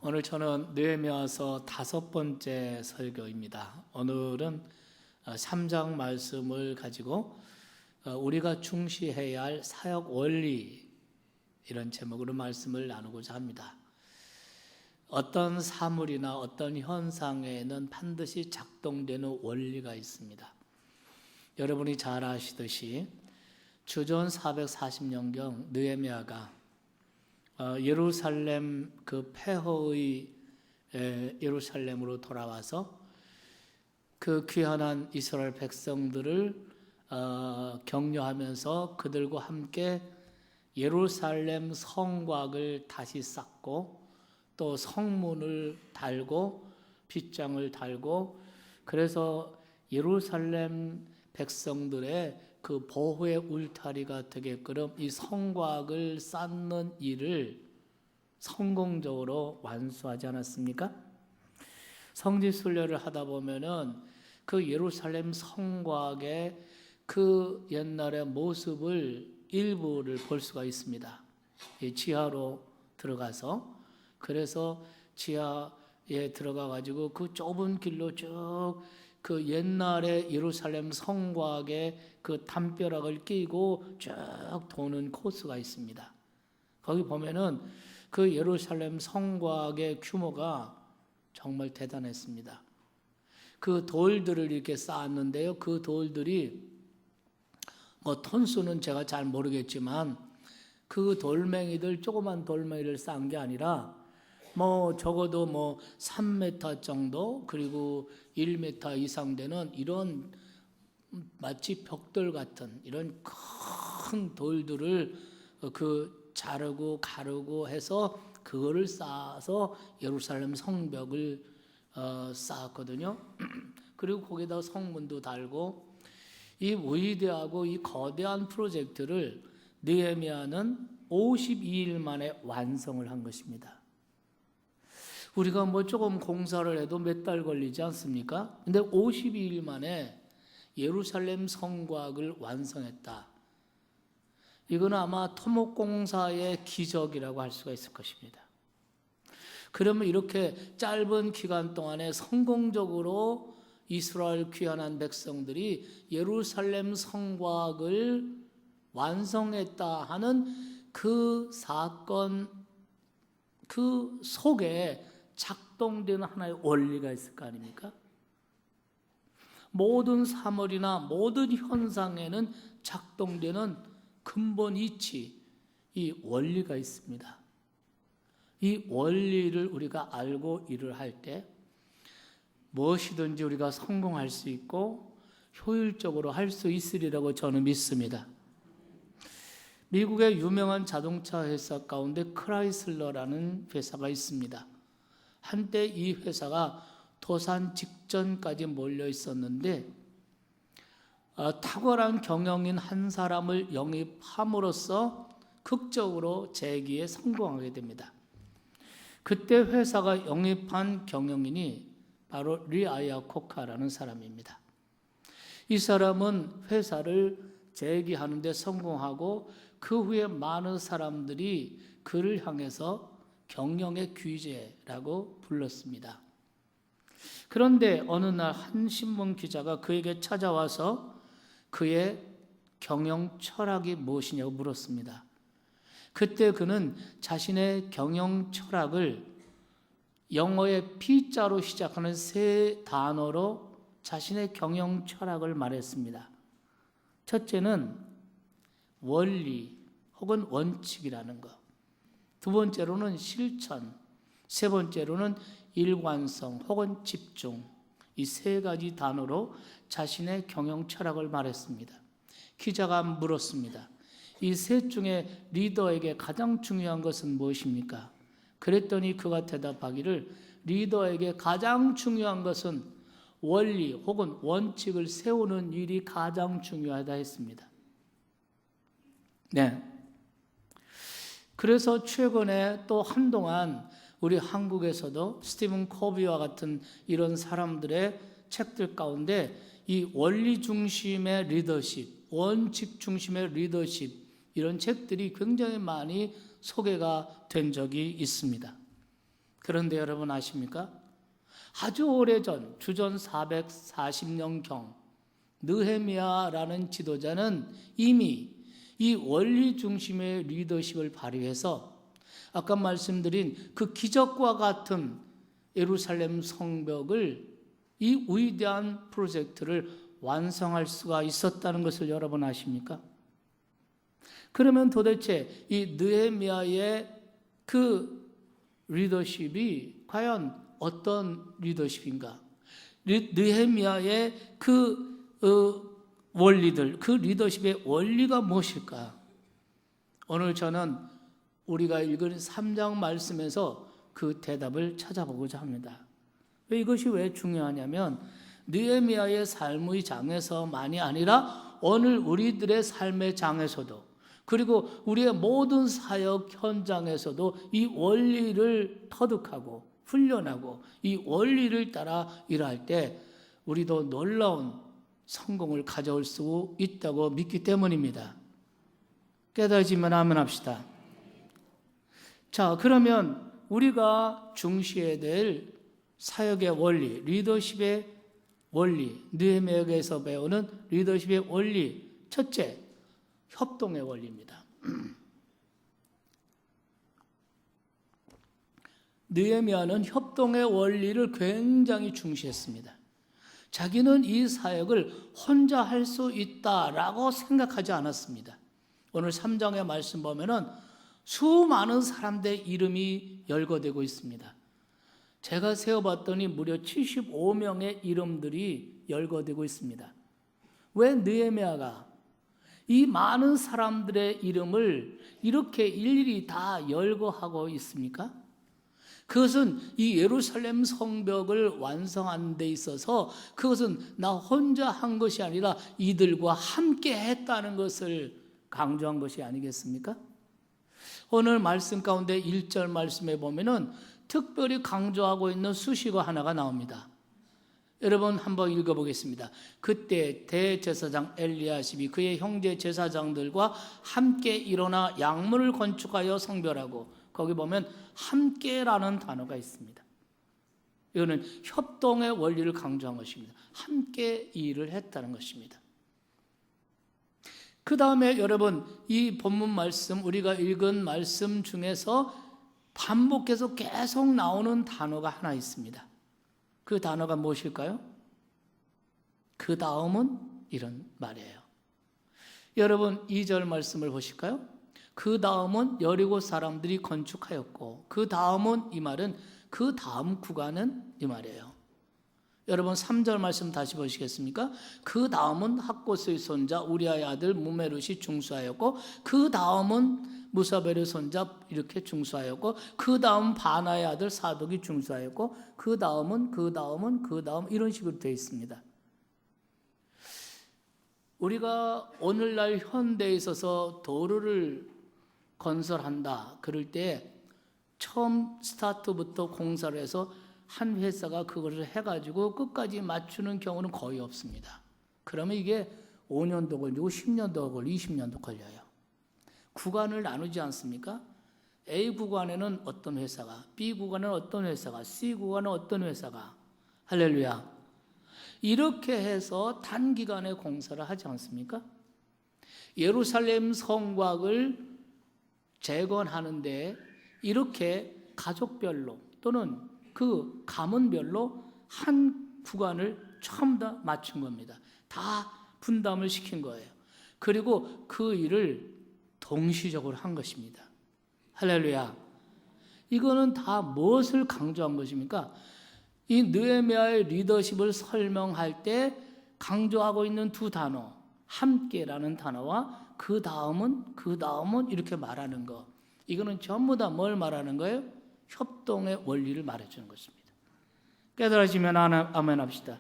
오늘 저는 느헤미야서 5번째 설교입니다. 오늘은 3장 말씀을 가지고 우리가 중시해야 할 사역 원리 이런 제목으로 말씀을 나누고자 합니다. 어떤 사물이나 어떤 현상에는 반드시 작동되는 원리가 있습니다. 여러분이 잘 아시듯이 주전 440년경 느헤미야가 예루살렘 그 폐허의 예루살렘으로 돌아와서 그 귀한 이스라엘 백성들을 격려하면서 그들과 함께 예루살렘 성곽을 다시 쌓고 또 성문을 달고 빗장을 달고 그래서 예루살렘 백성들의 그 보호의 울타리가 되게끔 이 성곽을 쌓는 일을 성공적으로 완수하지 않았습니까? 성지순례를 하다 보면은 그 예루살렘 성곽의 그 옛날의 모습을 일부를 볼 수가 있습니다. 이 지하로 들어가서 그래서 지하에 들어가 가지고 그 좁은 길로 쭉 그 옛날에 예루살렘 성곽의 그 담벼락을 끼고 쭉 도는 코스가 있습니다. 거기 보면은 그 예루살렘 성곽의 규모가 정말 대단했습니다. 그 돌들을 이렇게 쌓았는데요. 그 돌들이 뭐 톤수는 제가 잘 모르겠지만 그 돌멩이들 조그만 돌멩이를 쌓은 게 아니라 뭐 적어도 뭐 3m 정도 그리고 1m 이상 되는 이런 마치 벽돌 같은 이런 큰 돌들을 그 자르고 가르고 해서 그거를 쌓아서 예루살렘 성벽을 쌓았거든요. 그리고 거기다 성문도 달고 이 위대하고 이 거대한 프로젝트를 느헤미야는 52일 만에 완성을 한 것입니다. 우리가 뭐 조금 공사를 해도 몇 달 걸리지 않습니까? 근데 52일 만에 예루살렘 성곽을 완성했다. 이건 아마 토목공사의 기적이라고 할 수가 있을 것입니다. 그러면 이렇게 짧은 기간 동안에 성공적으로 이스라엘 귀환한 백성들이 예루살렘 성곽을 완성했다 하는 그 사건 그 속에 작동되는 하나의 원리가 있을 거 아닙니까? 모든 사물이나 모든 현상에는 작동되는 근본 이치, 이 원리가 있습니다. 이 원리를 우리가 알고 일을 할 때 무엇이든지 우리가 성공할 수 있고 효율적으로 할 수 있으리라고 저는 믿습니다. 미국의 유명한 자동차 회사 가운데 크라이슬러라는 회사가 있습니다. 한때 이 회사가 도산 직전까지 몰려 있었는데 탁월한 경영인 한 사람을 영입함으로써 극적으로 재기에 성공하게 됩니다. 그때 회사가 영입한 경영인이 바로 리 아야코카라는 사람입니다. 이 사람은 회사를 재기하는 데 성공하고 그 후에 많은 사람들이 그를 향해서 경영의 귀재라고 불렀습니다. 그런데 어느 날 한 신문 기자가 그에게 찾아와서 그의 경영 철학이 무엇이냐고 물었습니다. 그때 그는 자신의 경영 철학을 영어의 P자로 시작하는 세 단어로 자신의 경영 철학을 말했습니다. 첫째는 원리 혹은 원칙이라는 것. 두 번째로는 실천. 세 번째로는 일관성 혹은 집중. 이 세 가지 단어로 자신의 경영 철학을 말했습니다. 기자가 물었습니다. 이 셋 중에 리더에게 가장 중요한 것은 무엇입니까? 그랬더니 그가 대답하기를 리더에게 가장 중요한 것은 원리 혹은 원칙을 세우는 일이 가장 중요하다 했습니다. 네. 그래서 최근에 또 한동안 우리 한국에서도 스티븐 코비와 같은 이런 사람들의 책들 가운데 이 원리 중심의 리더십, 원칙 중심의 리더십 이런 책들이 굉장히 많이 소개가 된 적이 있습니다. 그런데 여러분 아십니까? 아주 오래전 주전 440년경 느헤미야라는 지도자는 이미 이 원리 중심의 리더십을 발휘해서 아까 말씀드린 그 기적과 같은 예루살렘 성벽을 이 위대한 프로젝트를 완성할 수가 있었다는 것을 여러분 아십니까? 그러면 도대체 이 느헤미야의 그 리더십이 과연 어떤 리더십인가? 느헤미야의 그 원리들, 그 리더십의 원리가 무엇일까? 오늘 저는 우리가 읽은 3장 말씀에서 그 대답을 찾아보고자 합니다. 이것이 왜 중요하냐면 느헤미야의 삶의 장에서만이 아니라 오늘 우리들의 삶의 장에서도 그리고 우리의 모든 사역 현장에서도 이 원리를 터득하고 훈련하고 이 원리를 따라 일할 때 우리도 놀라운 성공을 가져올 수 있다고 믿기 때문입니다. 깨달아지면 아멘 합시다. 자, 그러면 우리가 중시해야 될 사역의 원리, 리더십의 원리, 느헤미야에서 배우는 리더십의 원리, 첫째, 협동의 원리입니다. 느헤미야는 협동의 원리를 굉장히 중시했습니다. 자기는 이 사역을 혼자 할 수 있다라고 생각하지 않았습니다. 오늘 3장의 말씀 보면은 수많은 사람들의 이름이 열거되고 있습니다. 제가 세어봤더니 무려 75명의 이름들이 열거되고 있습니다. 왜 느헤미야가 이 많은 사람들의 이름을 이렇게 일일이 다 열거하고 있습니까? 그것은 이 예루살렘 성벽을 완성하는 데 있어서 그것은 나 혼자 한 것이 아니라 이들과 함께 했다는 것을 강조한 것이 아니겠습니까? 오늘 말씀 가운데 1절 말씀에 보면은 특별히 강조하고 있는 수식어 하나가 나옵니다. 여러분 한번 읽어보겠습니다. 그때 대제사장 엘리야십이 그의 형제 제사장들과 함께 일어나 양문을 건축하여 성별하고, 거기 보면 함께라는 단어가 있습니다. 이거는 협동의 원리를 강조한 것입니다. 함께 일을 했다는 것입니다. 그 다음에 여러분 이 본문 말씀, 우리가 읽은 말씀 중에서 반복해서 계속 나오는 단어가 하나 있습니다. 그 단어가 무엇일까요? 그 다음은 이런 말이에요. 여러분 2절 말씀을 보실까요? 그 다음은 여리고 사람들이 건축하였고, 그 다음은 이 말은 그 다음 구간은 이 말이에요. 여러분 3절 말씀 다시 보시겠습니까? 그 다음은 학고스의 손자 우리아의 아들 무메롯이 중수하였고, 그 다음은 무사벨의 손자 이렇게 중수하였고, 그 다음 바나의 아들 사독이 중수하였고, 그 다음 이런 식으로 되어 있습니다. 우리가 오늘날 현대에 있어서 도로를 건설한다 그럴 때 처음 스타트부터 공사를 해서 한 회사가 그것을 해가지고 끝까지 맞추는 경우는 거의 없습니다. 그러면 이게 5년도 걸리고 10년도 걸리고 20년도 걸려요. 구간을 나누지 않습니까? A 구간에는 어떤 회사가, B 구간에는 어떤 회사가, C 구간에는 어떤 회사가, 할렐루야. 이렇게 해서 단기간에 공사를 하지 않습니까? 예루살렘 성곽을 재건하는데 이렇게 가족별로 또는 그 가문별로 한 구간을 처음 다 맞춘 겁니다. 다 분담을 시킨 거예요. 그리고 그 일을 동시적으로 한 것입니다. 할렐루야. 이거는 다 무엇을 강조한 것입니까? 이 느헤미야의 리더십을 설명할 때 강조하고 있는 두 단어, 함께라는 단어와 그 다음은 이렇게 말하는 거, 이거는 전부 다 뭘 말하는 거예요? 협동의 원리를 말해주는 것입니다. 깨달아지면 아멘 합시다.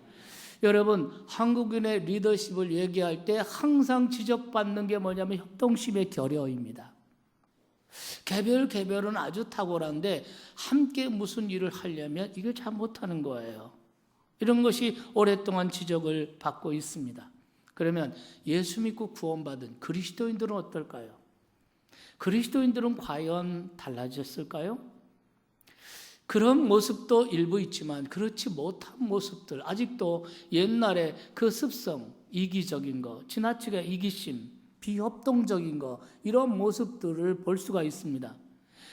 여러분 한국인의 리더십을 얘기할 때 항상 지적받는 게 뭐냐면 협동심의 결여입니다. 개별은 아주 탁월한데 함께 무슨 일을 하려면 이걸 잘 못하는 거예요. 이런 것이 오랫동안 지적을 받고 있습니다. 그러면 예수 믿고 구원받은 그리스도인들은 어떨까요? 그리스도인들은 과연 달라졌을까요? 그런 모습도 일부 있지만 그렇지 못한 모습들, 아직도 옛날에 그 습성, 이기적인 거, 지나치게 이기심, 비협동적인 거, 이런 모습들을 볼 수가 있습니다.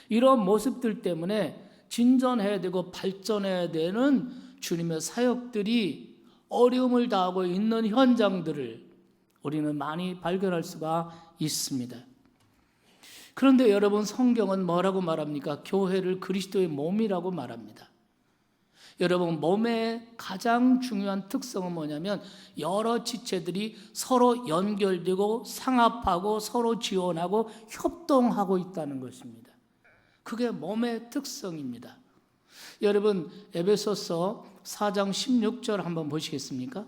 이런 모습들 때문에 진전해야 되고 발전해야 되는 주님의 사역들이 어려움을 당하고 있는 현장들을 우리는 많이 발견할 수가 있습니다. 그런데 여러분, 성경은 뭐라고 말합니까? 교회를 그리스도의 몸이라고 말합니다. 여러분, 몸의 가장 중요한 특성은 뭐냐면 여러 지체들이 서로 연결되고 상합하고 서로 지원하고 협동하고 있다는 것입니다. 그게 몸의 특성입니다. 여러분, 에베소서 4장 16절 한번 보시겠습니까?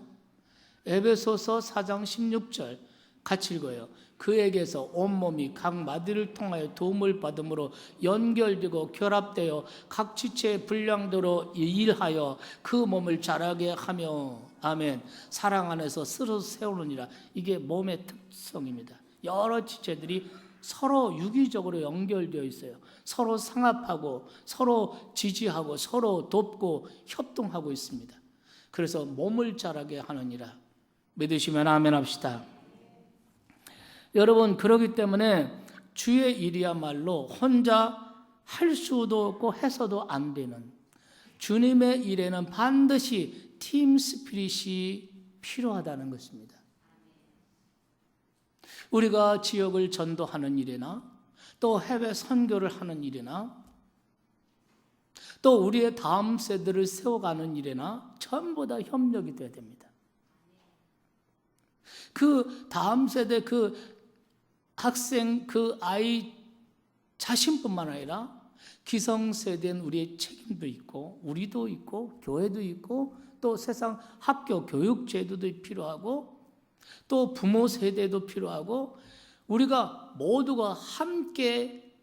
에베소서 4장 16절 같이 읽어요. 그에게서 온몸이 각 마디를 통하여 도움을 받음으로 연결되고 결합되어 각 지체의 분량대로 일하여 그 몸을 자라게 하며, 아멘, 사랑 안에서 스스로 세우느니라. 이게 몸의 특성입니다. 여러 지체들이 서로 유기적으로 연결되어 있어요. 서로 상합하고 서로 지지하고 서로 돕고 협동하고 있습니다. 그래서 몸을 자라게 하느니라. 믿으시면 아멘 합시다. 여러분, 그렇기 때문에 주의 일이야말로 혼자 할 수도 없고 해서도 안 되는, 주님의 일에는 반드시 팀 스피릿이 필요하다는 것입니다. 우리가 지역을 전도하는 일이나 또 해외 선교를 하는 일이나 또 우리의 다음 세대를 세워가는 일이나 전부 다 협력이 돼야 됩니다. 그 다음 세대, 그 학생, 그 아이 자신뿐만 아니라 기성세대는 우리의 책임도 있고 우리도 있고 교회도 있고 또 세상 학교 교육 제도도 필요하고 또 부모 세대도 필요하고 우리가 모두가 함께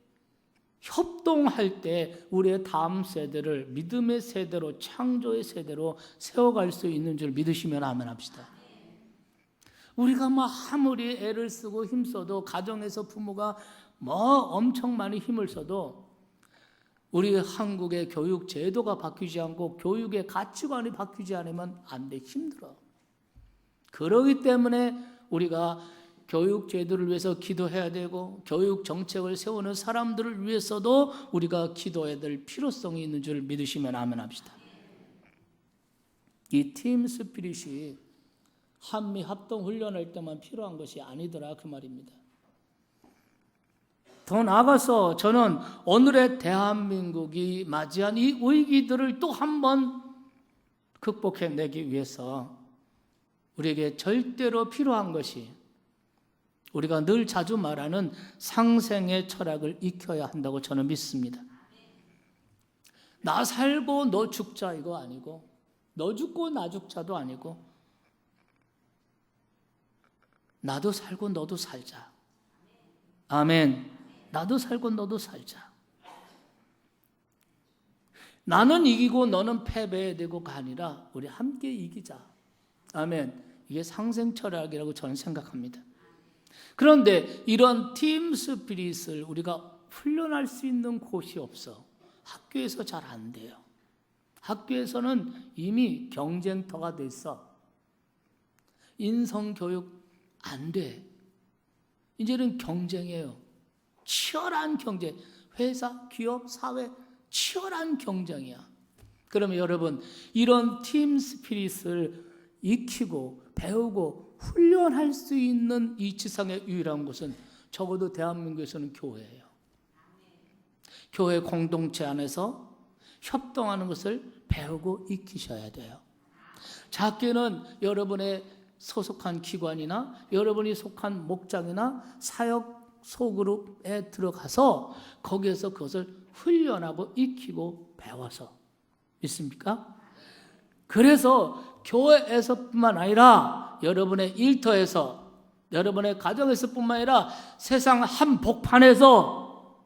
협동할 때 우리의 다음 세대를 믿음의 세대로, 창조의 세대로 세워갈 수 있는 줄 믿으시면 아멘 합시다. 우리가 아무리 애를 쓰고 힘써도, 가정에서 부모가 엄청 많이 힘을 써도 우리 한국의 교육 제도가 바뀌지 않고 교육의 가치관이 바뀌지 않으면 안 돼. 힘들어. 그러기 때문에 우리가 교육 제도를 위해서 기도해야 되고 교육 정책을 세우는 사람들을 위해서도 우리가 기도해야 될 필요성이 있는 줄 믿으시면 아멘 합시다. 이 팀 스피릿이 한미 합동 훈련할 때만 필요한 것이 아니더라, 그 말입니다. 더 나아가서 저는 오늘의 대한민국이 맞이한 이 위기들을 또 한 번 극복해내기 위해서 우리에게 절대로 필요한 것이 우리가 늘 자주 말하는 상생의 철학을 익혀야 한다고 저는 믿습니다. 나 살고 너 죽자 이거 아니고, 너 죽고 나 죽자도 아니고, 나도 살고 너도 살자. 아멘. 나도 살고 너도 살자. 나는 이기고 너는 패배되고가 아니라 우리 함께 이기자. 아멘. 이게 상생 철학이라고 저는 생각합니다. 그런데 이런 팀 스피릿을 우리가 훈련할 수 있는 곳이 없어. 학교에서 잘 안 돼요. 학교에서는 이미 경쟁터가 돼 있어. 인성교육 안 돼. 이제는 경쟁이에요. 치열한 경쟁. 회사, 기업, 사회 치열한 경쟁이야. 그러면 여러분, 이런 팀 스피릿을 익히고 배우고 훈련할 수 있는 이 지상의 유일한 곳은 적어도 대한민국에서는 교회예요. 교회 공동체 안에서 협동하는 것을 배우고 익히셔야 돼요. 작게는 여러분의 소속한 기관이나 여러분이 속한 목장이나 사역 소그룹에 들어가서 거기에서 그것을 훈련하고 익히고 배워서, 있습니까? 그래서 교회에서뿐만 아니라 여러분의 일터에서, 여러분의 가정에서뿐만 아니라 세상 한복판에서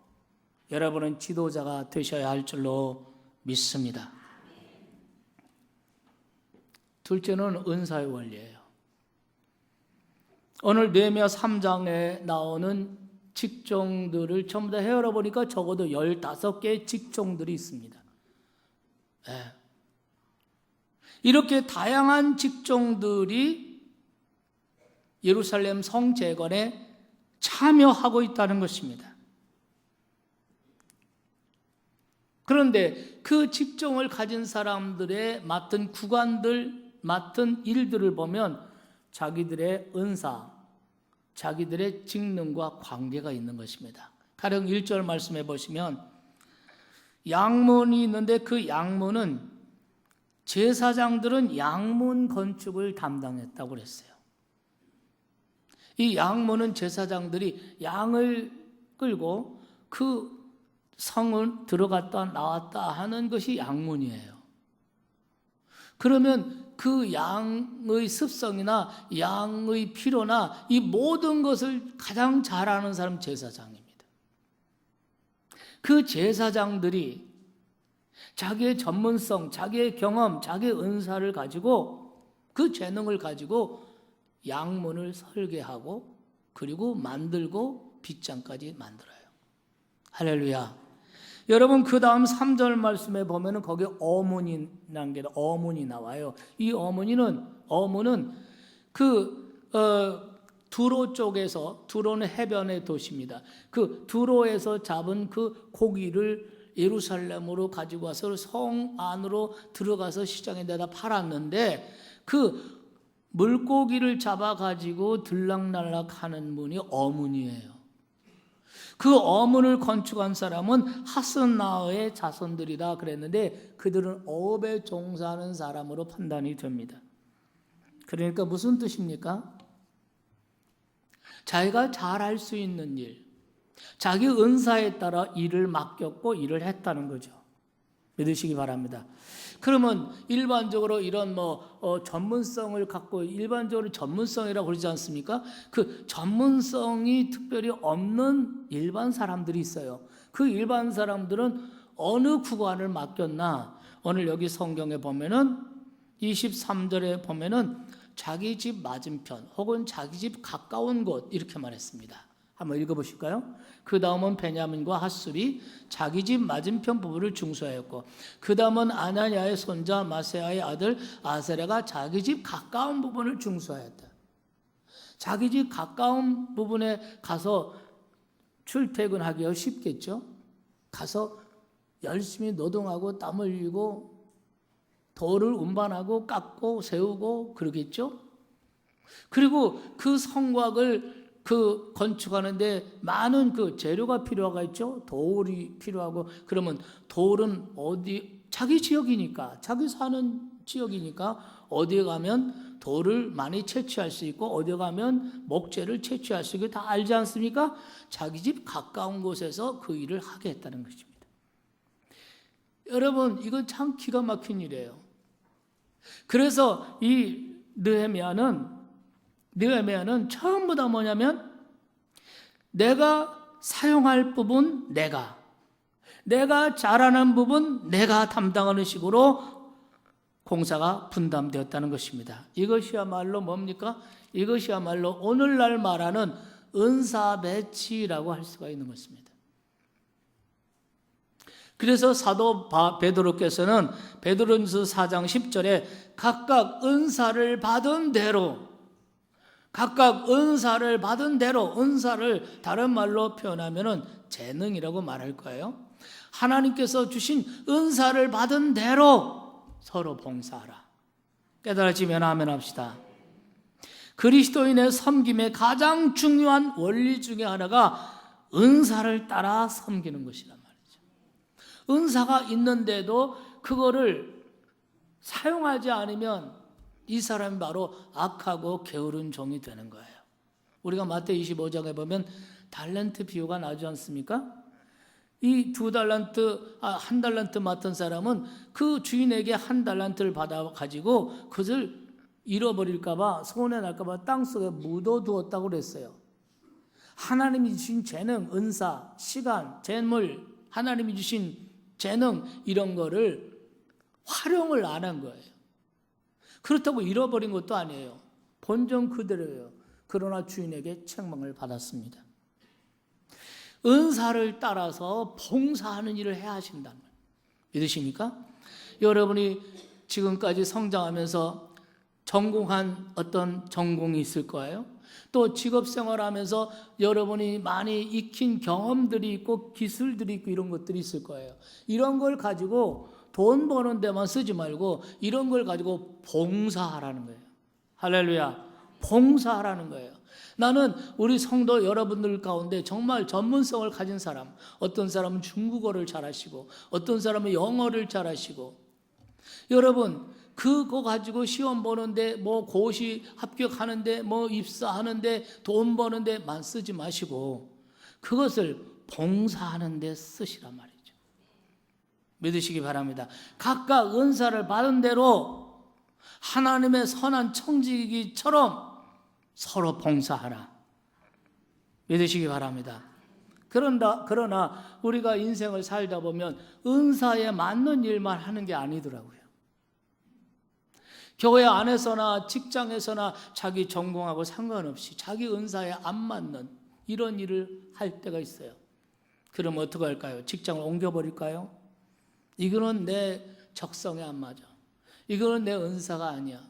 여러분은 지도자가 되셔야 할 줄로 믿습니다. 둘째는 은사의 원리예요. 오늘 느헤미야 3장에 나오는 직종들을 전부 다 헤아려 보니까 적어도 15개의 직종들이 있습니다. 예. 이렇게 다양한 직종들이 예루살렘 성 재건에 참여하고 있다는 것입니다. 그런데 그 직종을 가진 사람들의 맡은 구간들, 맡은 일들을 보면 자기들의 은사, 자기들의 직능과 관계가 있는 것입니다. 가령 1절 말씀해 보시면 양문이 있는데 그 양문은 제사장들은 양문 건축을 담당했다고 그랬어요. 이 양문은 제사장들이 양을 끌고 그 성을 들어갔다 나왔다 하는 것이 양문이에요. 그러면 그 양의 습성이나 양의 필요나 이 모든 것을 가장 잘 아는 사람 제사장입니다. 그 제사장들이 자기의 전문성, 자기의 경험, 자기의 은사를 가지고 그 재능을 가지고 양문을 설계하고 그리고 만들고 빗장까지 만들어요. 할렐루야. 여러분 그 다음 3절 말씀에 보면은 거기 어문이라는 게 어문이 나와요. 이 어문은 두로 쪽에서, 두로는 해변의 도시입니다. 그 두로에서 잡은 그 고기를 예루살렘으로 가지고 와서 성 안으로 들어가서 시장에 내다 팔았는데 그 물고기를 잡아가지고 들락날락 하는 문이 어문이에요. 그 어문을 건축한 사람은 하스나의 자손들이다 그랬는데 그들은 어업에 종사하는 사람으로 판단이 됩니다. 그러니까 무슨 뜻입니까? 자기가 잘할 수 있는 일, 자기 은사에 따라 일을 맡겼고 일을 했다는 거죠. 믿으시기 바랍니다. 그러면 일반적으로 이런 전문성을 갖고 일반적으로 전문성이라고 그러지 않습니까? 그 전문성이 특별히 없는 일반 사람들이 있어요. 그 일반 사람들은 어느 구간을 맡겼나? 오늘 여기 성경에 보면은 23절에 보면은 자기 집 맞은편 혹은 자기 집 가까운 곳 이렇게 말했습니다. 한번 읽어보실까요? 그 다음은 베냐민과 핫술이 자기 집 맞은편 부분을 중수하였고 그 다음은 아나니아의 손자 마세아의 아들 아세레가 자기 집 가까운 부분을 중수하였다. 자기 집 가까운 부분에 가서 출퇴근하기가 쉽겠죠. 가서 열심히 노동하고 땀 흘리고 돌을 운반하고 깎고 세우고 그러겠죠. 그리고 그 성곽을 건축하는데 많은 재료가 필요하겠죠. 돌이 필요하고 그러면 돌은 어디 자기 지역이니까 자기 사는 지역이니까 어디에 가면 돌을 많이 채취할 수 있고 어디에 가면 목재를 채취할 수 있고 다 알지 않습니까? 자기 집 가까운 곳에서 그 일을 하게 했다는 것입니다. 여러분 이건 참 기가 막힌 일이에요. 그래서 이 느헤미야는 전부 다 뭐냐면 내가 사용할 부분 내가 잘하는 부분 내가 담당하는 식으로 공사가 분담되었다는 것입니다. 이것이야말로 뭡니까? 이것이야말로 오늘날 말하는 은사 배치라고 할 수가 있는 것입니다. 그래서 사도 베드로께서는 베드로전서 4장 10절에 각각 은사를 받은 대로 은사를 다른 말로 표현하면은 재능이라고 말할 거예요. 하나님께서 주신 은사를 받은 대로 서로 봉사하라. 깨달아지면 아멘 합시다. 그리스도인의 섬김의 가장 중요한 원리 중에 하나가 은사를 따라 섬기는 것이란 말이죠. 은사가 있는데도 그거를 사용하지 않으면 이 사람이 바로 악하고 게으른 종이 되는 거예요. 우리가 마태복음 25장에 보면 달란트 비유가 나오지 않습니까? 이 한 달란트 맡은 사람은 그 주인에게 한 달란트를 받아가지고 그것을 잃어버릴까봐 손해 날까봐 땅속에 묻어두었다고 그랬어요. 하나님이 주신 재능, 은사, 시간, 재물, 하나님이 주신 재능 이런 거를 활용을 안 한 거예요. 그렇다고 잃어버린 것도 아니에요. 본전 그대로예요. 그러나 주인에게 책망을 받았습니다. 은사를 따라서 봉사하는 일을 해야 하신다는 거예요. 믿으십니까? 여러분이 지금까지 성장하면서 전공한 어떤 전공이 있을 거예요. 또 직업생활하면서 여러분이 많이 익힌 경험들이 있고 기술들이 있고 이런 것들이 있을 거예요. 이런 걸 가지고 돈 버는 데만 쓰지 말고 이런 걸 가지고 봉사하라는 거예요. 할렐루야. 봉사하라는 거예요. 나는 우리 성도 여러분들 가운데 정말 전문성을 가진 사람, 어떤 사람은 중국어를 잘하시고 어떤 사람은 영어를 잘하시고, 여러분 그거 가지고 시험 보는데 뭐 고시 합격하는데 뭐 입사하는데 돈 버는데만 쓰지 마시고 그것을 봉사하는 데 쓰시란 말이죠. 믿으시기 바랍니다. 각각 은사를 받은 대로 하나님의 선한 청지기처럼 서로 봉사하라. 믿으시기 바랍니다. 그러나 우리가 인생을 살다 보면 은사에 맞는 일만 하는 게 아니더라고요. 교회 안에서나 직장에서나 자기 전공하고 상관없이 자기 은사에 안 맞는 이런 일을 할 때가 있어요. 그럼 어떻게 할까요? 직장을 옮겨버릴까요? 이거는 내 적성에 안 맞아. 이거는 내 은사가 아니야.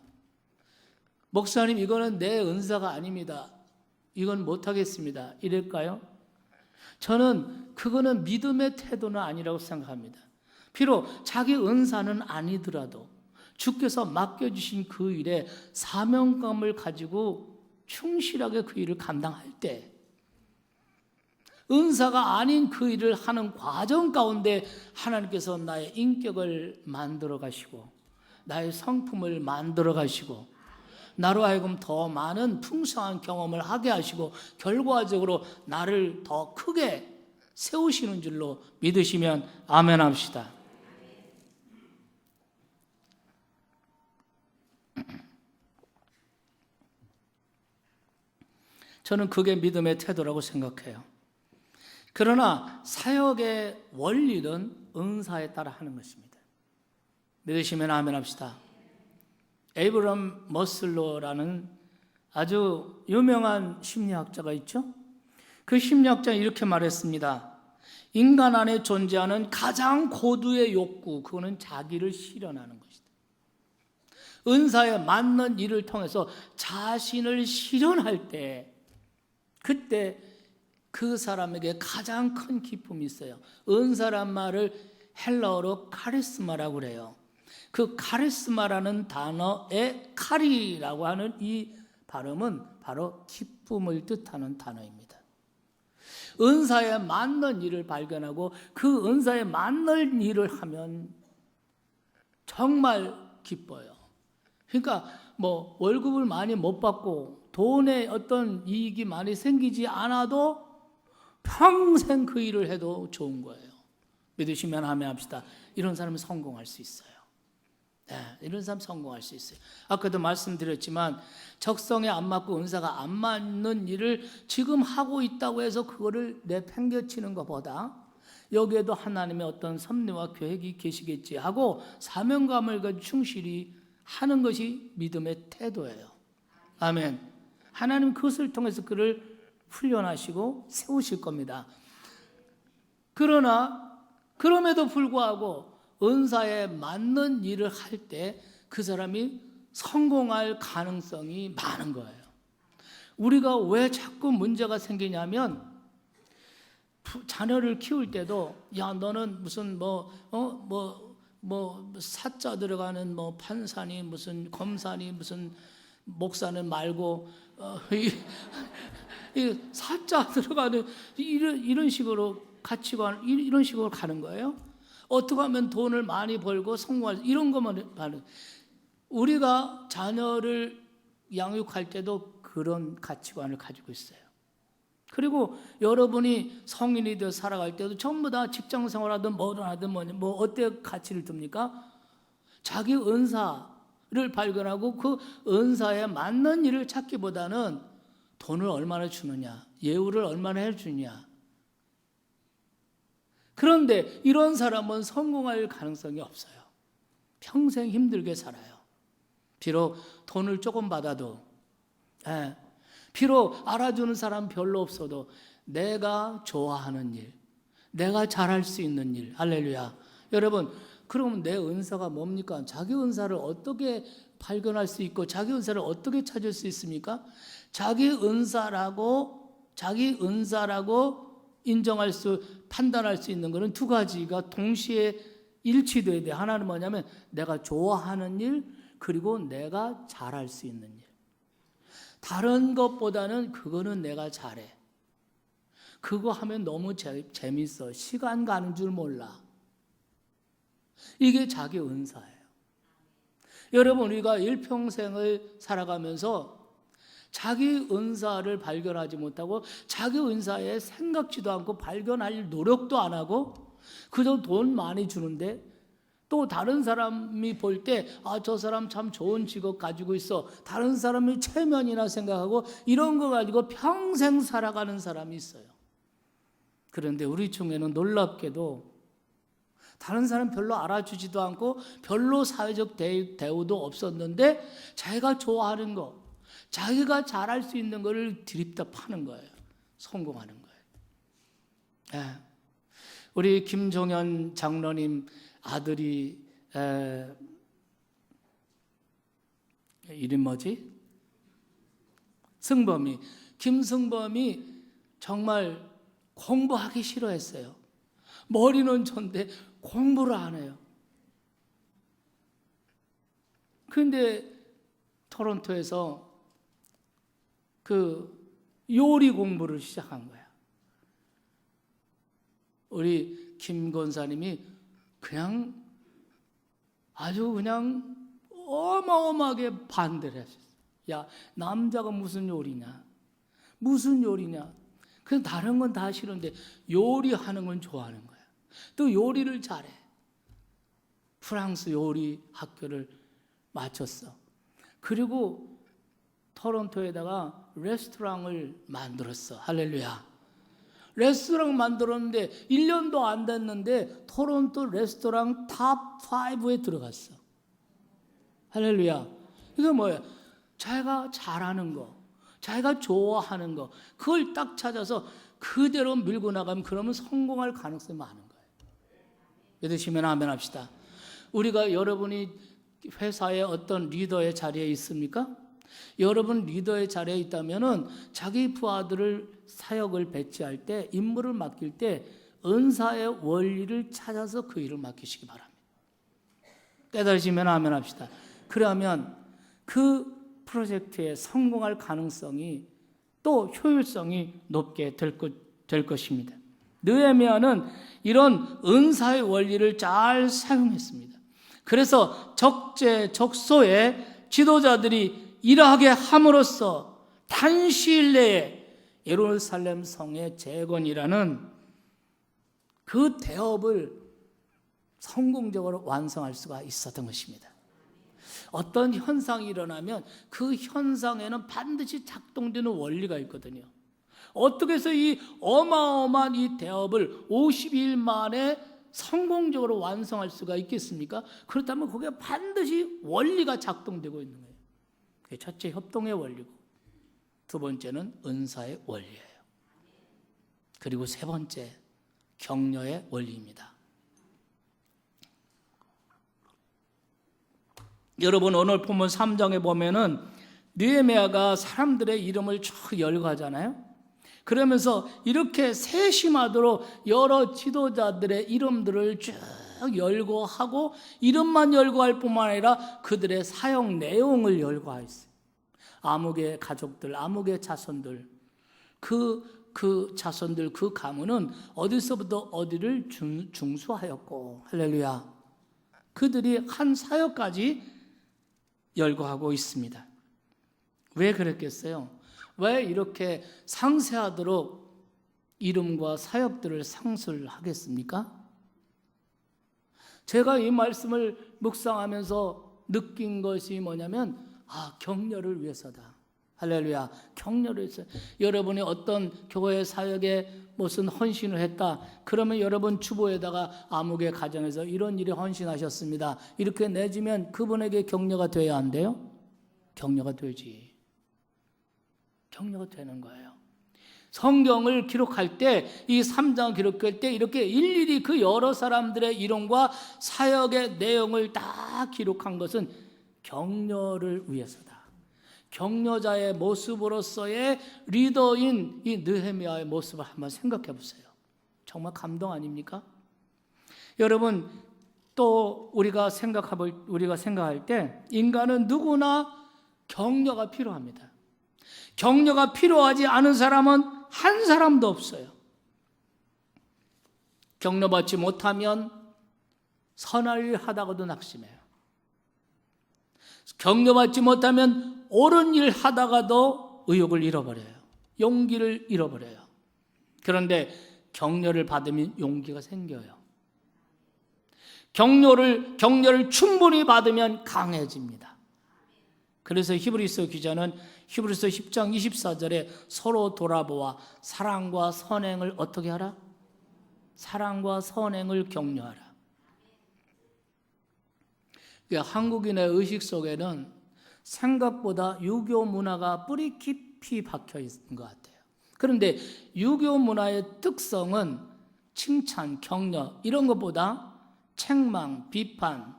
목사님, 이거는 내 은사가 아닙니다. 이건 못하겠습니다. 이럴까요? 저는 그거는 믿음의 태도는 아니라고 생각합니다. 비록 자기 은사는 아니더라도 주께서 맡겨주신 그 일에 사명감을 가지고 충실하게 그 일을 감당할 때 은사가 아닌 그 일을 하는 과정 가운데 하나님께서 나의 인격을 만들어 가시고 나의 성품을 만들어 가시고 나로 하여금 더 많은 풍성한 경험을 하게 하시고 결과적으로 나를 더 크게 세우시는 줄로 믿으시면 아멘 합시다. 저는 그게 믿음의 태도라고 생각해요. 그러나 사역의 원리는 은사에 따라 하는 것입니다. 믿으시면 아멘 합시다. 에이브럼 머슬로라는 아주 유명한 심리학자가 있죠. 그 심리학자는 이렇게 말했습니다. 인간 안에 존재하는 가장 고도의 욕구, 그거는 자기를 실현하는 것이다. 은사에 맞는 일을 통해서 자신을 실현할 때 그때 그 사람에게 가장 큰 기쁨이 있어요. 은사란 말을 헬라어로 카리스마라고 그래요. 그 카리스마라는 단어의 카리라고 하는 이 발음은 바로 기쁨을 뜻하는 단어입니다. 은사에 맞는 일을 발견하고 그 은사에 맞는 일을 하면 정말 기뻐요. 그러니까 뭐 월급을 많이 못 받고 돈에 어떤 이익이 많이 생기지 않아도 평생 그 일을 해도 좋은 거예요. 믿으시면 아멘 합시다. 이런 사람은 성공할 수 있어요. 네, 이런 사람 성공할 수 있어요. 아까도 말씀드렸지만 적성에 안 맞고 은사가 안 맞는 일을 지금 하고 있다고 해서 그거를 내팽개치는 것보다 여기에도 하나님의 어떤 섭리와 계획이 계시겠지 하고 사명감을 가지고 충실히 하는 것이 믿음의 태도예요. 아멘. 하나님 그것을 통해서 그를 훈련하시고 세우실 겁니다. 그러나 그럼에도 불구하고 은사에 맞는 일을 할 때 그 사람이 성공할 가능성이 많은 거예요. 우리가 왜 자꾸 문제가 생기냐면 자녀를 키울 때도 야 너는 무슨 사자 들어가는 뭐 판사니 무슨 검사니 무슨 목사는 말고 이 사자 들어가는 이런 식으로 가치관 이런 식으로 가는 거예요. 어떻게 하면 돈을 많이 벌고 성공할 이런 것만 하는. 우리가 자녀를 양육할 때도 그런 가치관을 가지고 있어요. 그리고 여러분이 성인이 되어 살아갈 때도 전부 다 직장 생활하든 뭐든 하든 뭐 어때 가치를 둡니까? 자기 은사를 발견하고 그 은사에 맞는 일을 찾기보다는 돈을 얼마나 주느냐, 예우를 얼마나 해주느냐. 그런데 이런 사람은 성공할 가능성이 없어요. 평생 힘들게 살아요. 비록 돈을 조금 받아도, 비록 알아주는 사람 별로 없어도 내가 좋아하는 일, 내가 잘할 수 있는 일, 할렐루야. 여러분, 그러면 내 은사가 뭡니까? 자기 은사를 어떻게 발견할 수 있고 자기 은사를 어떻게 찾을 수 있습니까? 자기 은사라고 인정할 수, 판단할 수 있는 것은 두 가지가 동시에 일치돼야 돼. 하나는 뭐냐면 내가 좋아하는 일, 그리고 내가 잘할 수 있는 일. 다른 것보다는 그거는 내가 잘해. 그거 하면 너무 재밌어. 시간 가는 줄 몰라. 이게 자기 은사예요. 여러분, 우리가 일평생을 살아가면서 자기 은사를 발견하지 못하고 자기 은사에 생각지도 않고 발견할 노력도 안 하고 그저 돈 많이 주는데 또 다른 사람이 볼 때 저 사람 참 좋은 직업 가지고 있어. 다른 사람이 체면이나 생각하고 이런 거 가지고 평생 살아가는 사람이 있어요. 그런데 우리 중에는 놀랍게도 다른 사람 별로 알아주지도 않고 별로 사회적 대우도 없었는데 자기가 좋아하는 거, 자기가 잘할 수 있는 거를 드립다 파는 거예요. 성공하는 거예요. 우리 김종현 장로님 아들이 이름 뭐지? 승범이. 김승범이 정말 공부하기 싫어했어요. 머리는 좋은데 공부를 안 해요. 그런데 토론토에서 그 요리 공부를 시작한 거야. 우리 김 권사님이 아주 그냥 어마어마하게 반대를 했어요. 야, 남자가 무슨 요리냐? 무슨 요리냐? 그냥 다른 건 다 싫은데 요리하는 건 좋아하는 거야. 또 요리를 잘해. 프랑스 요리 학교를 마쳤어. 그리고 토론토에다가 레스토랑을 만들었어. 할렐루야. 레스토랑 만들었는데 1년도 안 됐는데 토론토 레스토랑 탑 5에 들어갔어. 할렐루야. 이거 뭐예요? 자기가 잘하는 거, 자기가 좋아하는 거, 그걸 딱 찾아서 그대로 밀고 나가면 그러면 성공할 가능성이 많은 거예요. 믿으시면 아멘 합시다. 우리가 여러분이 회사의 어떤 리더의 자리에 있습니까? 여러분 리더의 자리에 있다면은 자기 부하들을 사역을 배치할 때, 임무를 맡길 때 은사의 원리를 찾아서 그 일을 맡기시기 바랍니다. 깨달으시면 아멘 합시다. 그러면 그 프로젝트에 성공할 가능성이 또 효율성이 높게 될 것입니다. 느헤미야는 이런 은사의 원리를 잘 사용했습니다. 그래서 적소에 지도자들이 일하게 함으로써 단시일 내에 예루살렘 성의 재건이라는 그 대업을 성공적으로 완성할 수가 있었던 것입니다. 어떤 현상이 일어나면 그 현상에는 반드시 작동되는 원리가 있거든요. 어떻게 해서 이 어마어마한 이 대업을 50일 만에 성공적으로 완성할 수가 있겠습니까? 그렇다면 거기에 반드시 원리가 작동되고 있는 거예요. 그게 첫째 협동의 원리고, 두 번째는 은사의 원리예요. 그리고 세 번째 격려의 원리입니다. 여러분, 오늘 본문 3장에 보면은 느헤미야가 사람들의 이름을 쭉 열거하잖아요. 그러면서 이렇게 세심하도록 여러 지도자들의 이름들을 쭉 열거하고, 이름만 열거할 뿐만 아니라 그들의 사역 내용을 열거했어요. 아무개 가족들, 아무개 자손들, 그 자손들, 그 가문은 어디서부터 어디를 중수하였고, 할렐루야, 그들이 한 사역까지 열거하고 있습니다. 왜 그랬겠어요? 왜 이렇게 상세하도록 이름과 사역들을 상수를 하겠습니까? 제가 이 말씀을 묵상하면서 느낀 것이 뭐냐면, 격려를 위해서다. 할렐루야. 격려를 위해서. 여러분이 어떤 교회 사역에 무슨 헌신을 했다, 그러면 여러분 주보에다가 아무개 가정에서 이런 일에 헌신하셨습니다, 이렇게 내주면 그분에게 격려가 돼야 안 돼요? 격려가 되지. 격려가 되는 거예요. 성경을 기록할 때, 이 3장 기록할 때 이렇게 일일이 그 여러 사람들의 이름과 사역의 내용을 다 기록한 것은 격려를 위해서다. 격려자의 모습으로서의 리더인 이 느헤미야의 모습을 한번 생각해 보세요. 정말 감동 아닙니까? 여러분, 또 우리가 생각할 때 인간은 누구나 격려가 필요합니다. 격려가 필요하지 않은 사람은 한 사람도 없어요. 격려받지 못하면 선할 일 하다가도 낙심해요. 격려받지 못하면 옳은 일 하다가도 의욕을 잃어버려요. 용기를 잃어버려요. 그런데 격려를 받으면 용기가 생겨요. 격려를 충분히 받으면 강해집니다. 그래서 히브리서 기자는 히브리서 10장 24절에 서로 돌아보아 사랑과 선행을 어떻게 하라? 사랑과 선행을 격려하라. 한국인의 의식 속에는 생각보다 유교 문화가 뿌리 깊이 박혀 있는 것 같아요. 그런데 유교 문화의 특성은 칭찬, 격려 이런 것보다 책망, 비판,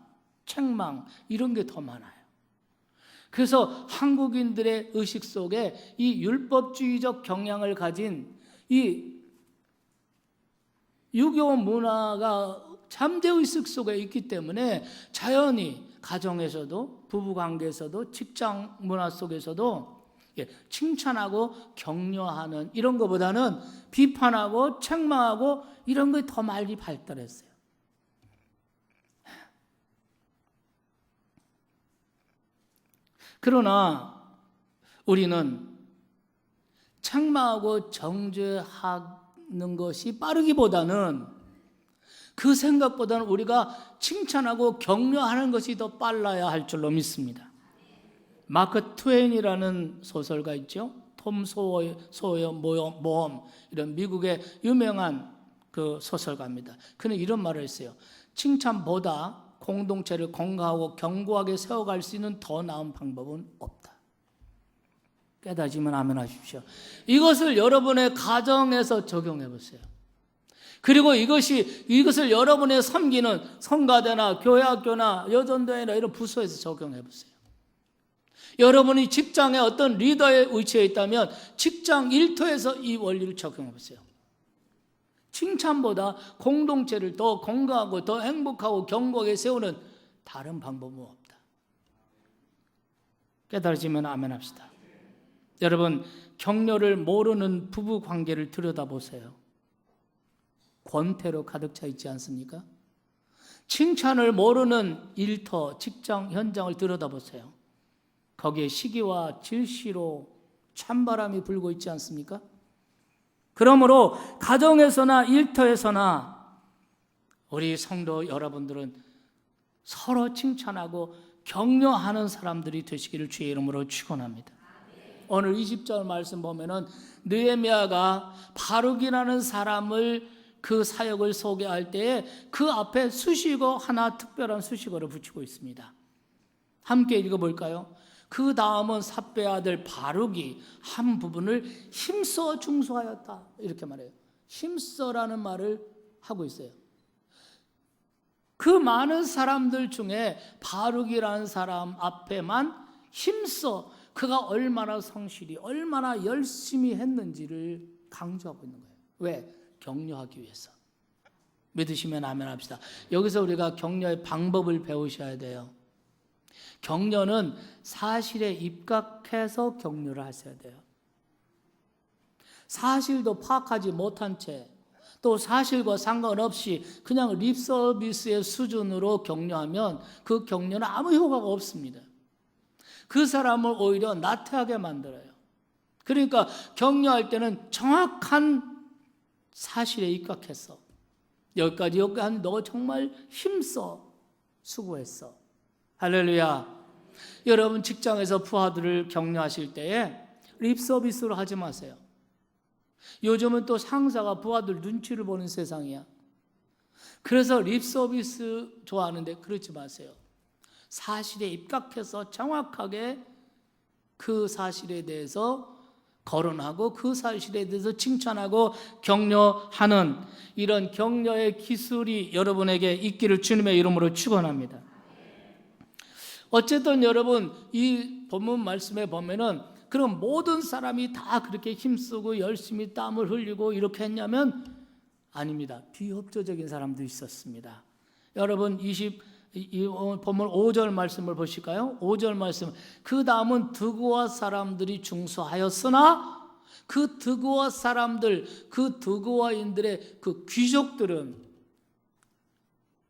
책망 이런 게 더 많아요. 그래서 한국인들의 의식 속에 이 율법주의적 경향을 가진 이 유교 문화가 잠재의식 속에 있기 때문에 자연히 가정에서도 부부관계에서도 직장 문화 속에서도 칭찬하고 격려하는 이런 것보다는 비판하고 책망하고 이런 게 더 많이 발달했어요. 그러나 우리는 책망하고 정죄하는 것이 빠르기보다는 그 생각보다는 우리가 칭찬하고 격려하는 것이 더 빨라야 할 줄로 믿습니다. 마크 트웨인이라는 소설가 있죠. 톰 소어 모험 이런 미국의 유명한 그 소설가입니다. 그는 이런 말을 했어요. 칭찬보다 공동체를 건강하고 견고하게 세워갈 수 있는 더 나은 방법은 없다. 깨닫지면 아멘 하십시오. 이것을 여러분의 가정에서 적용해 보세요. 그리고 이것을 여러분의 섬기는 성가대나 교회학교나 여전도회나 이런 부서에서 적용해 보세요. 여러분이 직장에 어떤 리더의 위치에 있다면 직장 일터에서 이 원리를 적용해 보세요. 칭찬보다 공동체를 더 건강하고 더 행복하고 견고하게 세우는 다른 방법은 없다. 깨달으시면 아멘 합시다. 여러분, 격려를 모르는 부부 관계를 들여다보세요. 권태로 가득 차 있지 않습니까? 칭찬을 모르는 일터, 직장 현장을 들여다보세요. 거기에 시기와 질시로 찬바람이 불고 있지 않습니까? 그러므로 가정에서나 일터에서나 우리 성도 여러분들은 서로 칭찬하고 격려하는 사람들이 되시기를 주의 이름으로 축원합니다. 오늘 20절 말씀 보면은 느헤미야가 바룩이라는 사람을 그 사역을 소개할 때에 그 앞에 수식어 하나 특별한 수식어를 붙이고 있습니다. 함께 읽어볼까요? 그 다음은 삽배의 아들 바룩이 한 부분을 힘써 중수하였다 이렇게 말해요. 힘써라는 말을 하고 있어요. 그 많은 사람들 중에 바룩이라는 사람 앞에만 힘써 그가 얼마나 성실히 얼마나 열심히 했는지를 강조하고 있는 거예요. 왜? 격려하기 위해서. 믿으시면 아멘 합시다. 여기서 우리가 격려의 방법을 배우셔야 돼요. 격려는 사실에 입각해서 격려를 하셔야 돼요. 사실도 파악하지 못한 채 또 사실과 상관없이 그냥 립서비스의 수준으로 격려하면 그 격려는 아무 효과가 없습니다. 그 사람을 오히려 나태하게 만들어요. 그러니까 격려할 때는 정확한 사실에 입각해서 여기까지 너 정말 힘써 수고했어. 할렐루야. 여러분 직장에서 부하들을 격려하실 때에 립서비스로 하지 마세요. 요즘은 또 상사가 부하들 눈치를 보는 세상이야. 그래서 립서비스 좋아하는데 그러지 마세요. 사실에 입각해서 정확하게 그 사실에 대해서 거론하고 그 사실에 대해서 칭찬하고 격려하는 이런 격려의 기술이 여러분에게 있기를 주님의 이름으로 축원합니다. 어쨌든 여러분, 이 본문 말씀에 보면은 그럼 모든 사람이 다 그렇게 힘쓰고 열심히 땀을 흘리고 이렇게 했냐면 아닙니다. 비협조적인 사람도 있었습니다. 여러분 이 본문 5절 말씀을 보실까요? 5절 말씀. 그 다음은 드고아 사람들이 중수하였으나 그 드고아 사람들, 그 드고아인들의 그 귀족들은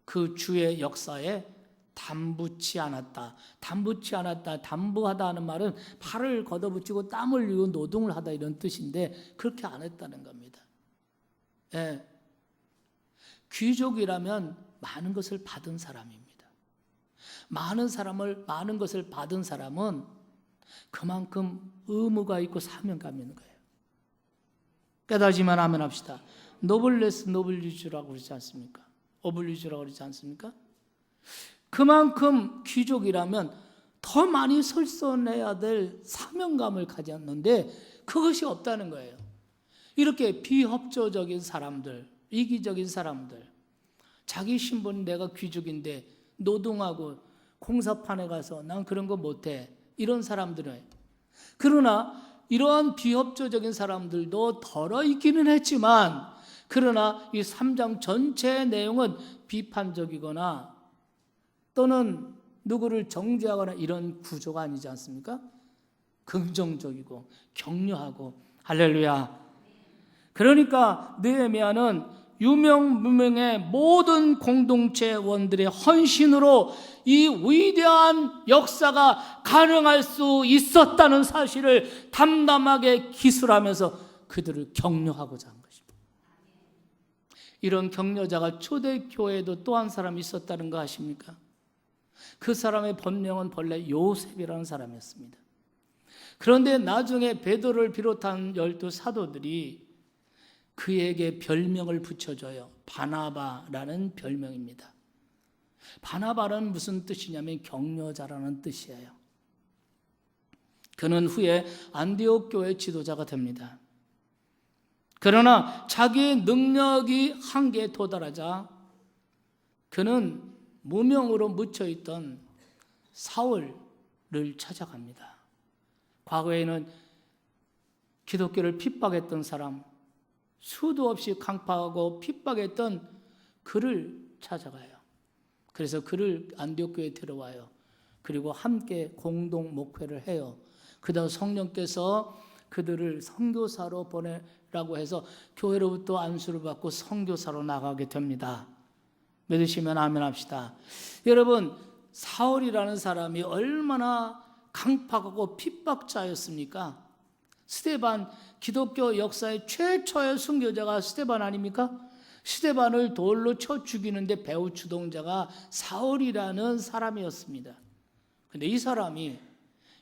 그 주의 역사에 담붙지 않았다. 담붙지 않았다. 담부하다 하는 말은 팔을 걷어붙이고 땀을 흘리고 노동을 하다 이런 뜻인데 그렇게 안 했다는 겁니다. 예. 귀족이라면 많은 것을 받은 사람입니다. 많은 것을 받은 사람은 그만큼 의무가 있고 사명감이 있는 거예요. 깨달지만 하면 합시다. 노블레스 노블리주라고 그러지 않습니까? 오블리주라고 그러지 않습니까? 그만큼 귀족이라면 더 많이 설선해야 될 사명감을 가졌는데 그것이 없다는 거예요. 이렇게 비협조적인 사람들, 이기적인 사람들, 자기 신분 내가 귀족인데 노동하고 공사판에 가서 난 그런 거 못해 이런 사람들은, 그러나 이러한 비협조적인 사람들도 덜어 있기는 했지만 그러나 이 3장 전체의 내용은 비판적이거나 또는 누구를 정죄하거나 이런 구조가 아니지 않습니까? 긍정적이고 격려하고 할렐루야. 그러니까 느헤미야는 유명무명의 모든 공동체원들의 헌신으로 이 위대한 역사가 가능할 수 있었다는 사실을 담담하게 기술하면서 그들을 격려하고자 한 것입니다. 이런 격려자가 초대교회에도 또 한 사람이 있었다는 거 아십니까? 그 사람의 본명은 본래 요셉이라는 사람이었습니다. 그런데 나중에 베드로를 비롯한 12 사도들이 그에게 별명을 붙여줘요. 바나바라는 별명입니다. 바나바는 무슨 뜻이냐면 격려자라는 뜻이에요. 그는 후에 안디옥 교회 지도자가 됩니다. 그러나 자기의 능력이 한계에 도달하자 그는 무명으로 묻혀있던 사울을 찾아갑니다. 과거에는 기독교를 핍박했던 사람, 수도 없이 강파하고 핍박했던 그를 찾아가요. 그래서 그를 안디옥 교회에 데려와요. 그리고 함께 공동 목회를 해요. 그다음 성령께서 그들을 선교사로 보내라고 해서 교회로부터 안수를 받고 선교사로 나가게 됩니다. 믿으시면 아멘 합시다. 여러분, 사울이라는 사람이 얼마나 강팍하고 핍박자였습니까? 스데반, 기독교 역사의 최초의 순교자가 스데반 아닙니까? 스데반을 돌로 쳐 죽이는데 배후 주동자가 사울이라는 사람이었습니다. 그런데 이 사람이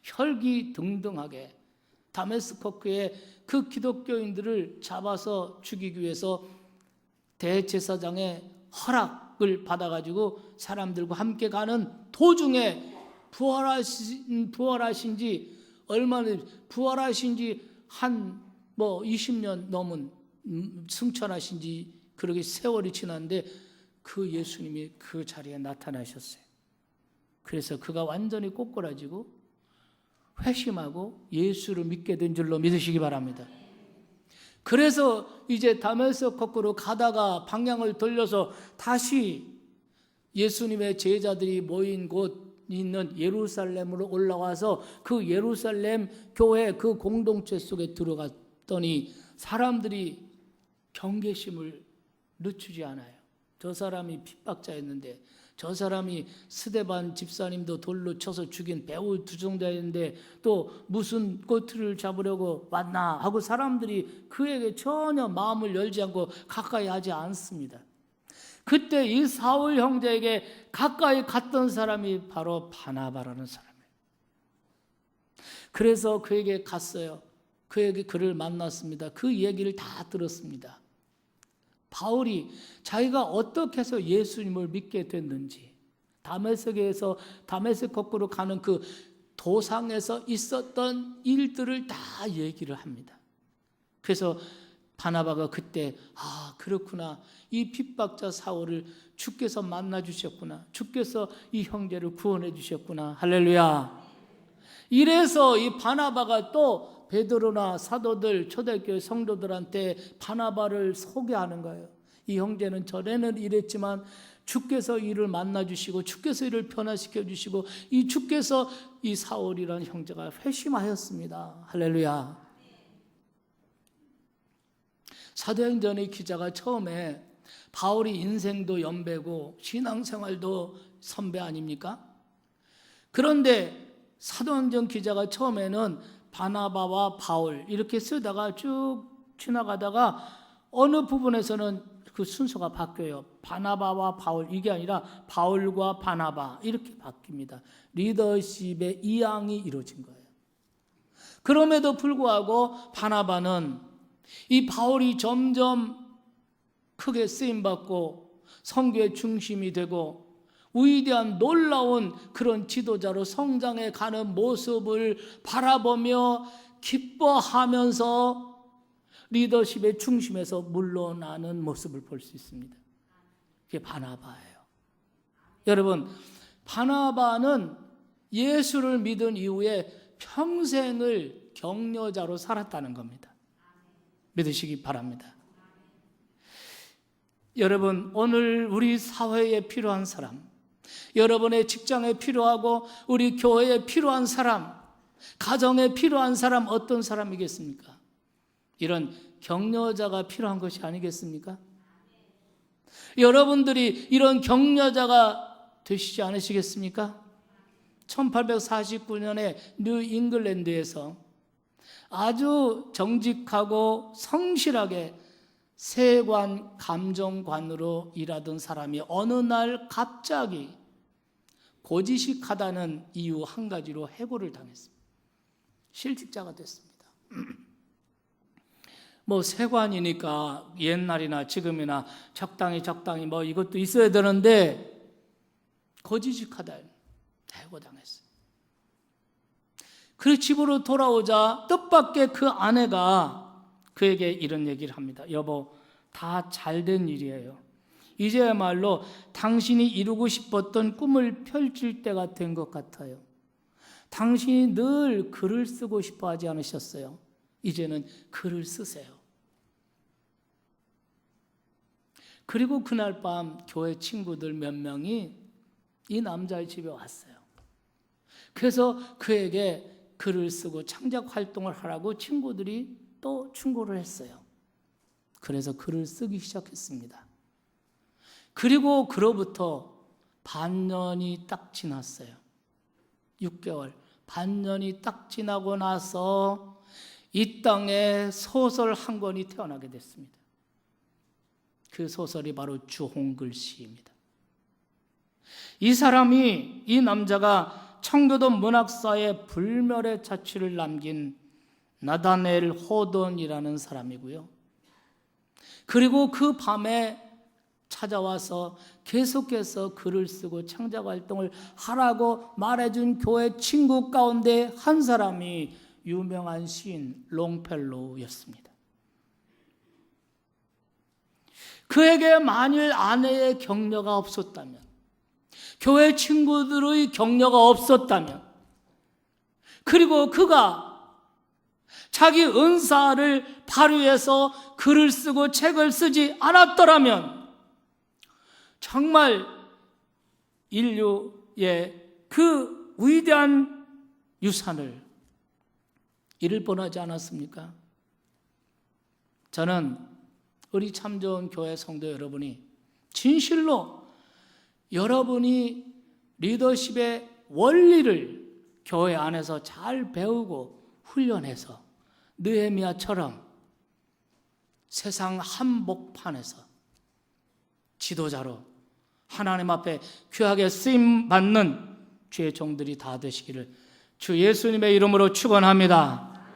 혈기등등하게 다메스커스의 그 기독교인들을 잡아서 죽이기 위해서 대제사장의 허락을 받아가지고 사람들과 함께 가는 도중에 부활하신 지 얼마나, 부활하신 지 한 20년 넘은, 승천하신 지 그렇게 세월이 지났는데 그 예수님이 그 자리에 나타나셨어요. 그래서 그가 완전히 꼬꾸라지고 회심하고 예수를 믿게 된 줄로 믿으시기 바랍니다. 그래서 이제 다메섹 거꾸로 가다가 방향을 돌려서 다시 예수님의 제자들이 모인 곳 있는 예루살렘으로 올라와서 그 예루살렘 교회 그 공동체 속에 들어갔더니 사람들이 경계심을 늦추지 않아요. 저 사람이 핍박자였는데, 저 사람이 스데반 집사님도 돌로 쳐서 죽인 배후 두종자였는데 또 무슨 꼬투리를 잡으려고 왔나 하고 사람들이 그에게 전혀 마음을 열지 않고 가까이 하지 않습니다. 그때 이 사울 형제에게 가까이 갔던 사람이 바로 바나바라는 사람이에요. 그래서 그에게 갔어요. 그에게 그를 만났습니다. 그 얘기를 다 들었습니다. 바울이 자기가 어떻게 해서 예수님을 믿게 됐는지, 다메섹에서 다메섹 거꾸로 가는 그 도상에서 있었던 일들을 다 얘기를 합니다. 그래서 바나바가 그때 그렇구나, 이 핍박자 사울을 주께서 만나 주셨구나, 주께서 이 형제를 구원해 주셨구나, 할렐루야. 이래서 이 바나바가 또 베드로나 사도들, 초대교회 성도들한테 바나바를 소개하는 거예요. 이 형제는 전에는 이랬지만 주께서 이를 만나 주시고 주께서 이를 변화시켜 주시고 이 주께서 이 사울이라는 형제가 회심하였습니다. 할렐루야. 사도행전의 기자가 처음에 바울이 인생도 연배고 신앙생활도 선배 아닙니까? 그런데 사도행전 기자가 처음에는 바나바와 바울 이렇게 쓰다가 쭉 지나가다가 어느 부분에서는 그 순서가 바뀌어요. 바나바와 바울, 이게 아니라 바울과 바나바 이렇게 바뀝니다. 리더십의 이양이 이루어진 거예요. 그럼에도 불구하고 바나바는 이 바울이 점점 크게 쓰임받고 선교의 중심이 되고 위대한 놀라운 그런 지도자로 성장해 가는 모습을 바라보며 기뻐하면서 리더십의 중심에서 물러나는 모습을 볼 수 있습니다. 그게 바나바예요. 여러분, 바나바는 예수를 믿은 이후에 평생을 격려자로 살았다는 겁니다. 믿으시기 바랍니다. 여러분, 오늘 우리 사회에 필요한 사람, 여러분의 직장에 필요하고 우리 교회에 필요한 사람, 가정에 필요한 사람 어떤 사람이겠습니까? 이런 격려자가 필요한 것이 아니겠습니까? 여러분들이 이런 격려자가 되시지 않으시겠습니까? 1849년에 뉴 잉글랜드에서 아주 정직하고 성실하게 세관 감정관으로 일하던 사람이 어느 날 갑자기 고지식하다는 이유 한 가지로 해고를 당했습니다. 실직자가 됐습니다. 뭐 세관이니까 옛날이나 지금이나 적당히 뭐 이것도 있어야 되는데 고지식하다 해고당했어요. 그래서 집으로 돌아오자 뜻밖의 그 아내가 그에게 이런 얘기를 합니다. 여보, 다 잘된 일이에요. 이제야말로 당신이 이루고 싶었던 꿈을 펼칠 때가 된 것 같아요. 당신이 늘 글을 쓰고 싶어 하지 않으셨어요? 이제는 글을 쓰세요. 그리고 그날 밤 교회 친구들 몇 명이 이 남자의 집에 왔어요. 그래서 그에게 글을 쓰고 창작 활동을 하라고 친구들이 또 충고를 했어요. 그래서 글을 쓰기 시작했습니다. 그리고 그로부터 반년이 딱 지났어요. 6개월, 반년이 딱 지나고 나서 이 땅에 소설 한 권이 태어나게 됐습니다. 그 소설이 바로 주홍글씨입니다. 이 남자가 청교도 문학사에 불멸의 자취를 남긴 나다넬 호돈이라는 사람이고요. 그리고 그 밤에 찾아와서 계속해서 글을 쓰고 창작 활동을 하라고 말해준 교회 친구 가운데 한 사람이 유명한 시인 롱펠로우였습니다. 그에게 만일 아내의 격려가 없었다면, 교회 친구들의 격려가 없었다면, 그리고 그가 자기 은사를 발휘해서 글을 쓰고 책을 쓰지 않았더라면 정말 인류의 그 위대한 유산을 잃을 뻔하지 않았습니까? 저는 우리 참 좋은 교회 성도 여러분이 진실로 여러분이 리더십의 원리를 교회 안에서 잘 배우고 훈련해서 느헤미야처럼 세상 한복판에서 지도자로 하나님 앞에 귀하게 쓰임받는 주의 종들이 다 되시기를 주 예수님의 이름으로 축원합니다.